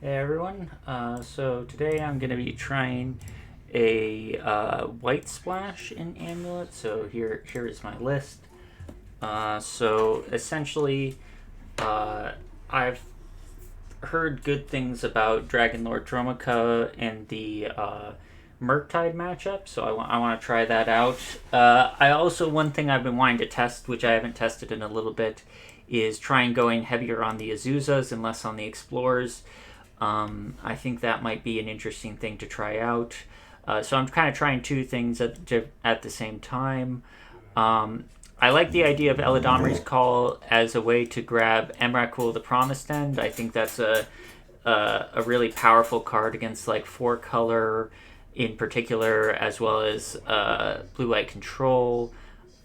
Hey everyone, so today I'm going to be trying a white splash in Amulet. So here is my list. So essentially, uh, I've heard good things about Dragon Lord Dromoka and the Murktide matchup, so I want to try that out. I also, one thing I've been wanting to test, which I haven't tested in a little bit, is trying going heavier on the Azuzas and less on the Explorers. I think that might be an interesting thing to try out. So I'm kind of trying two things at the same time. Um, I like the idea of Eladomri's Call as a way to grab Emrakul the Promised End. I think that's a really powerful card against like four color in particular, as well as blue white control.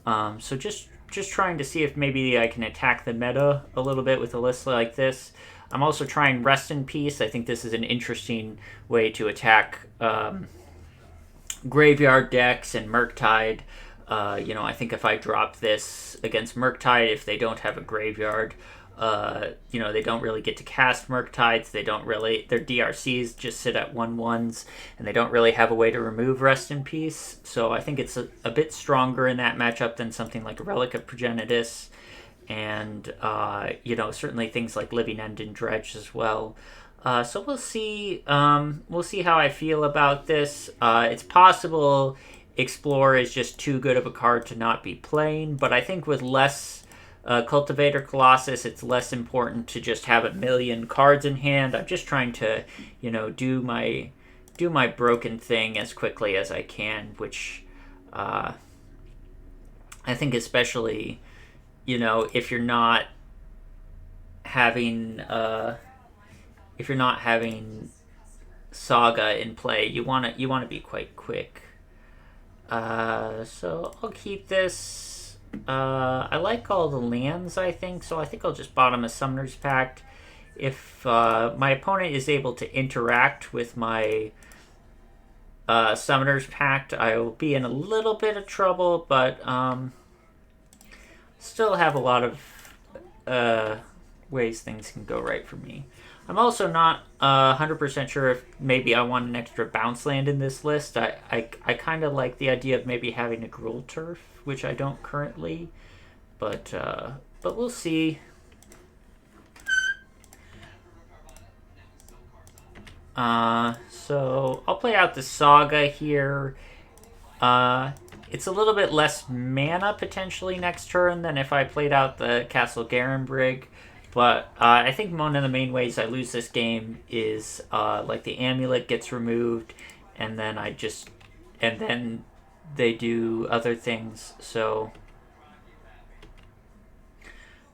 So just trying to see if maybe I can attack the meta a little bit with a list like this. I'm also trying Rest in Peace. I think this is an interesting way to attack graveyard decks and Murktide. I think if I drop this against Murktide, if they don't have a graveyard, they don't really get to cast Murktides. They don't really, their DRCs just sit at 1/1s, and they don't really have a way to remove Rest in Peace. So I think it's a bit stronger in that matchup than something like Relic of Progenitus, and certainly things like Living End and Dredge as well. So we'll see. We'll see how I feel about this. It's possible Explore is just too good of a card to not be playing, but I think with less Cultivator Colossus, it's less important to just have a million cards in hand. I'm just trying to, do my broken thing as quickly as I can, which I think especially, if you're not having Saga in play, you want to be quite quick. So I'll keep this. I like all the lands, I think, so I think I'll just bottom a Summoner's Pact. If my opponent is able to interact with my Summoner's Pact, I will be in a little bit of trouble, but still have a lot of ways things can go right for me. I'm also not 100% sure if maybe I want an extra bounce land in this list. I kind of like the idea of maybe having a Gruul Turf, which I don't currently, but we'll see. So I'll play out the Saga here. It's a little bit less mana potentially next turn than if I played out the Castle Garenbrig. But I think one of the main ways I lose this game is like the amulet gets removed, and then they do other things. So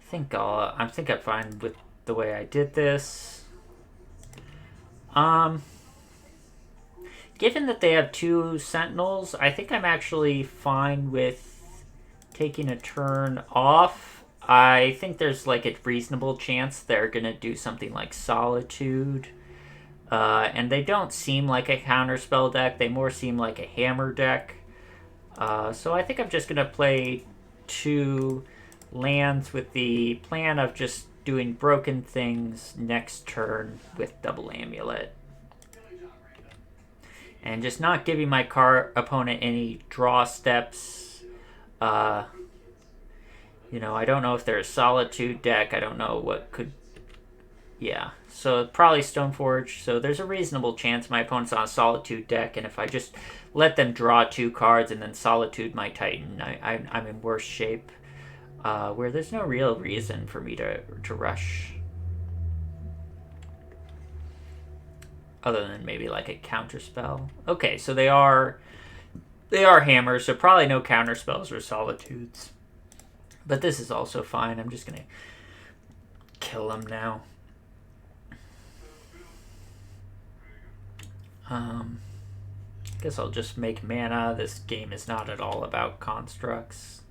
I think I'm fine with the way I did this. Given that they have two Sentinels, I think I'm actually fine with taking a turn off. I think there's like a reasonable chance they're gonna do something like Solitude. And they don't seem like a counterspell deck, they more seem like a hammer deck. So I think I'm just gonna play two lands with the plan of just doing broken things next turn with double amulet. And just not giving my opponent any draw steps. I don't know if they're a Solitude deck. I don't know what could. Yeah, so probably Stoneforge. So there's a reasonable chance my opponent's on a Solitude deck, and if I just let them draw two cards and then Solitude my Titan, I'm in worse shape. Where there's no real reason for me to rush. Other than maybe like a counterspell. Okay, so they are hammers, so probably no counterspells or Solitudes. But this is also fine. I'm just gonna kill them now. Guess I'll just make mana. This game is not at all about constructs.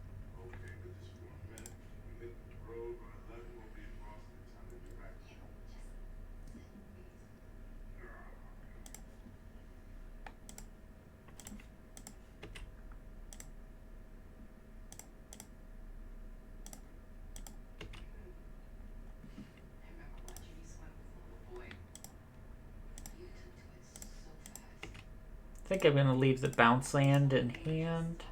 I think I'm going to leave the bounce land in hand.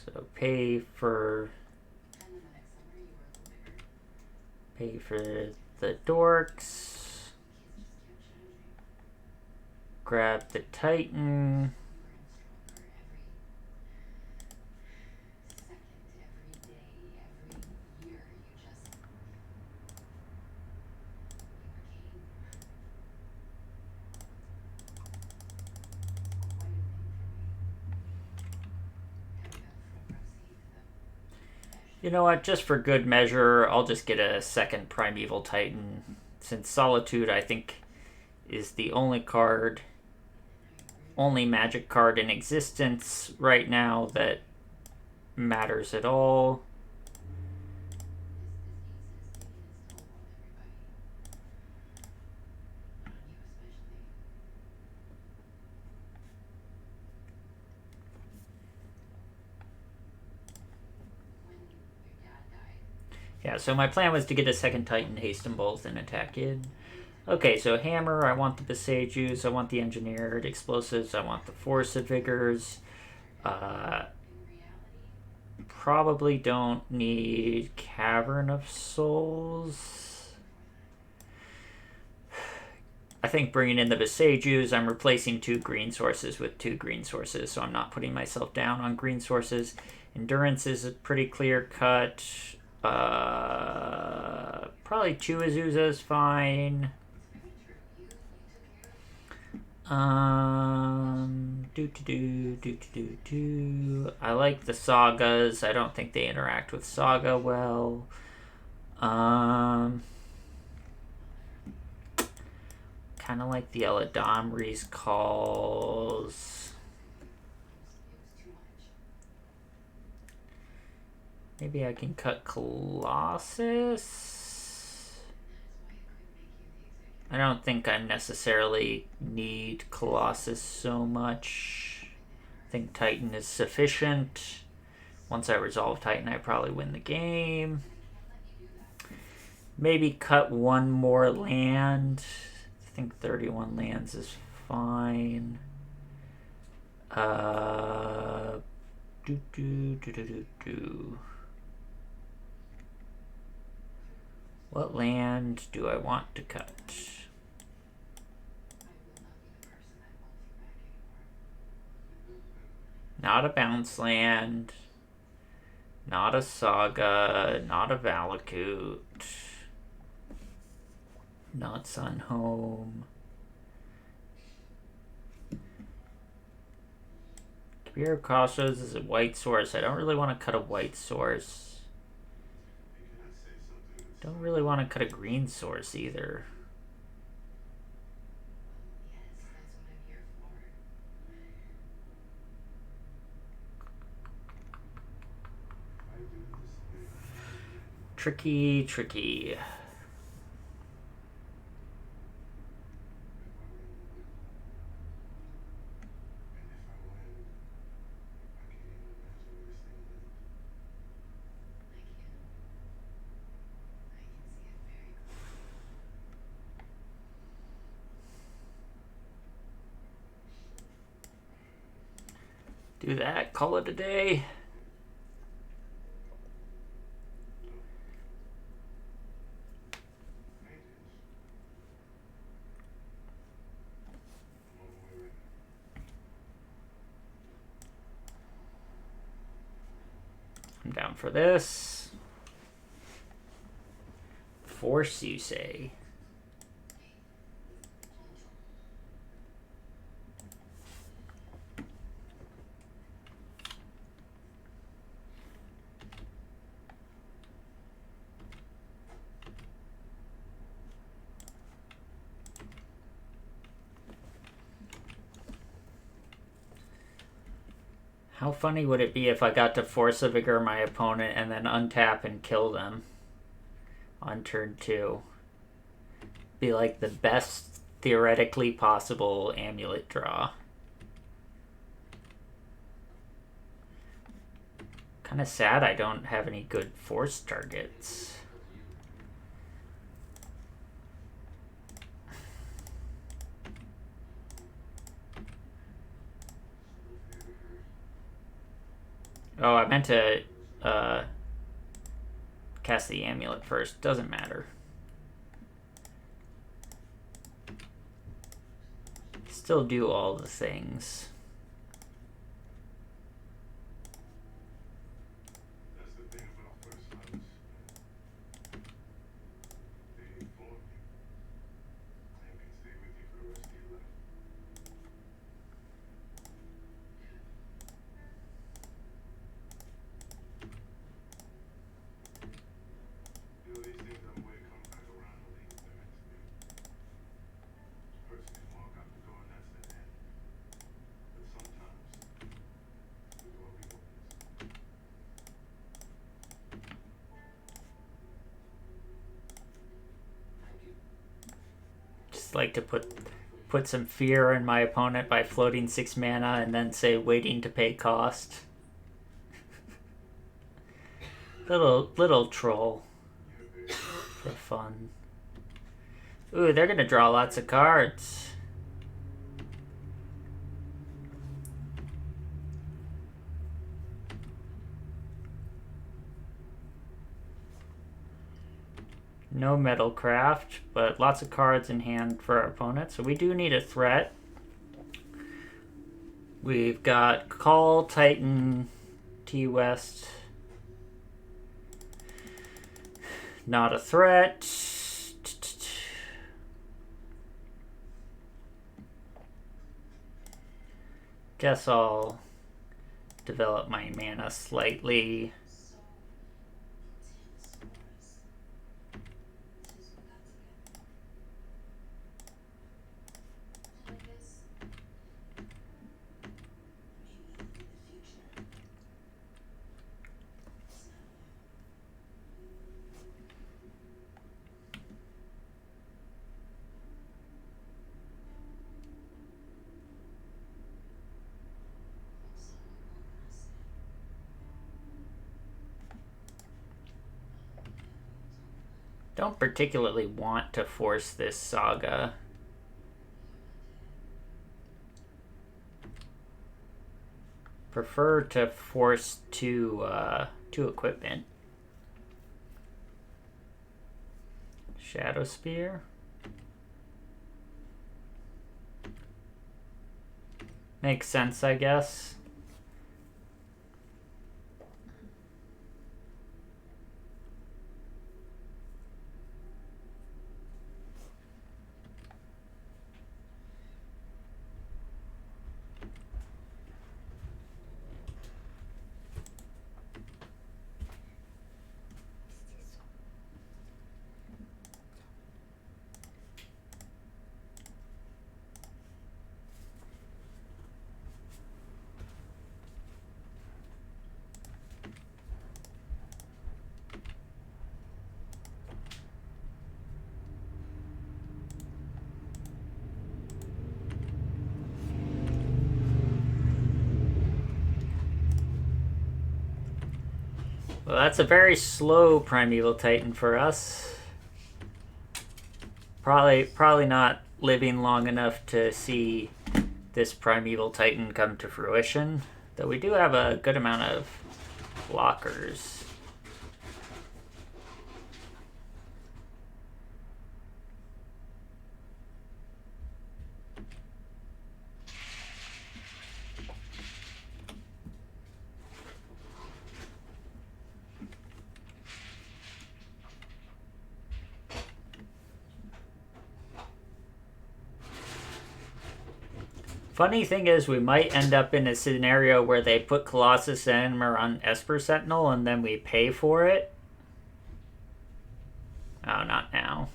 So pay for the dorks. Grab the Titan. You know what, just for good measure, I'll just get a second Primeval Titan, since Solitude, I think, is the only magic card in existence right now that matters at all. Yeah, so my plan was to get a second Titan, haste them both, and attack in. Okay, so Hammer, I want the Besagers, I want the Engineered Explosives, I want the Force of Vigors. Probably don't need Cavern of Souls. I think bringing in the Besagers, I'm replacing 2 green sources with 2 green sources, so I'm not putting myself down on green sources. Endurance is a pretty clear cut. Probably 2 Azusa is fine. I like the Sagas. I don't think they interact with Saga well. Kind of like the Eladamri's calls. Maybe I can cut Colossus. I don't think I necessarily need Colossus so much. I think Titan is sufficient. Once I resolve Titan, I probably win the game. Maybe cut 1 more land. I think 31 lands is fine. What land do I want to cut? Not a bounce land. Not a Saga. Not a Valakut. Not Sunhome. Kabir of Crossroads is a white source. I don't really want to cut a white source. Don't really want to cut a green source either. Tricky. Do that, call it a day. I'm down for this. Force, you say? How funny would it be if I got to Force of Vigor my opponent and then untap and kill them on turn 2? Be like the best theoretically possible amulet draw. Kind of sad I don't have any good Force targets. Oh, I meant to cast the amulet first. Doesn't matter. Still do all the things. Just like to put some fear in my opponent by floating 6 mana and then say waiting to pay cost. little troll for fun. Ooh, they're gonna draw lots of cards. No Metalcraft, but lots of cards in hand for our opponent. So we do need a threat. We've got Call, Titan, T-West. Not a threat. Guess I'll develop my mana slightly. Don't particularly want to force this Saga. Prefer to force two equipment. Shadow Spear. Makes sense, I guess. Well, that's a very slow Primeval Titan for us. Probably not living long enough to see this Primeval Titan come to fruition. Though we do have a good amount of blockers. Funny thing is, we might end up in a scenario where they put Colossus Animer on Esper Sentinel and then we pay for it. Oh, not now.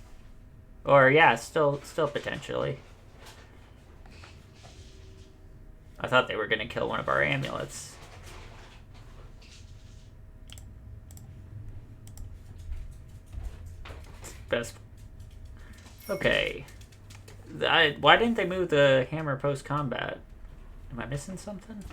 Or, yeah, still potentially. I thought they were going to kill one of our amulets. Best. Okay. Why didn't they move the hammer post-combat? Am I missing something?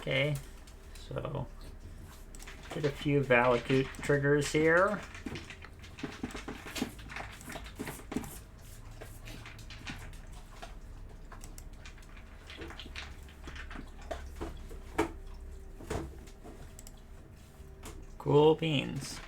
Okay, so did a few Valakut triggers here. Cool beans.